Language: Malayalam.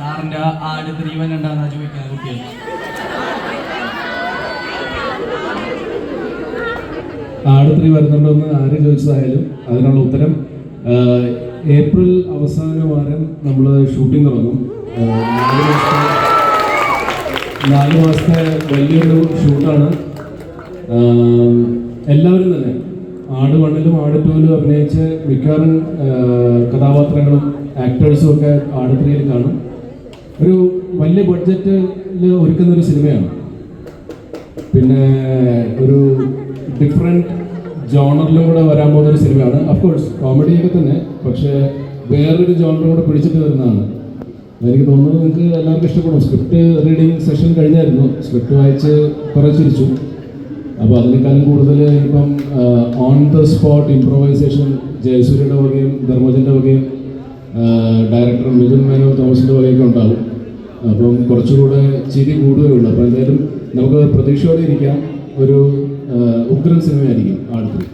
സാറിന്റെ ആട് ത്രീവൻ ഉണ്ടാകുന്ന ചോദിക്കാൻ കുട്ടികൾ. ആട് ത്രീ വരുന്നുണ്ടോയെന്ന് ആര് ചോദിച്ചതായാലും അതിനുള്ള ഉത്തരം ഏപ്രിൽ അവസാന വാരം നമ്മൾ ഷൂട്ടിംഗ് തുടങ്ങും. 4 മാസത്തെ വലിയൊരു ഷൂട്ടാണ്. എല്ലാവരും തന്നെ ആട് 1-ലും ആട് 2-ലും അഭിനയിച്ച മിക്കവാറും കഥാപാത്രങ്ങളും ആക്ടേഴ്സും ഒക്കെ ആട് 3-ൽ കാണും. ഒരു വലിയ ബഡ്ജറ്റിൽ ഒരുക്കുന്നൊരു സിനിമയാണ്. പിന്നെ ഒരു ഡിഫറെൻറ്റ് ജോണറിലും കൂടെ വരാൻ പോകുന്നൊരു സിനിമയാണ്. അഫ്കോഴ്സ് കോമഡിയൊക്കെ തന്നെ, പക്ഷേ വേറൊരു ജോണറും കൂടെ പിടിച്ചിട്ട് വരുന്നതാണ്. എനിക്ക് തോന്നുന്നത് നിങ്ങൾക്ക് എല്ലാവർക്കും ഇഷ്ടപ്പെടും. സ്ക്രിപ്റ്റ് റീഡിങ് സെഷൻ കഴിഞ്ഞായിരുന്നു. സ്ക്രിപ്റ്റ് വായിച്ച് കുറേ ചിരിച്ചു. അപ്പോൾ അതിനേക്കാളും കൂടുതൽ ഇപ്പം ഓൺ ദ സ്പോട്ട് ഇംപ്രൊവൈസേഷൻ ജയസൂര്യയുടെ വകയും ധർമ്മജൻ്റെ വകയും ഡയറക്ടർ മിഥുൻ മേനോൻ തോമസിൻ്റെ വകയൊക്കെ ഉണ്ടാകും. അപ്പം കുറച്ചുകൂടെ ചിരി കൂടുകയുള്ളൂ. അപ്പോൾ എന്തായാലും നമുക്ക് പ്രതീക്ഷയോടെ ഇരിക്കാം. ഒരു ഉഗ്രൻ സിനിമയായിരിക്കും ആട് 3.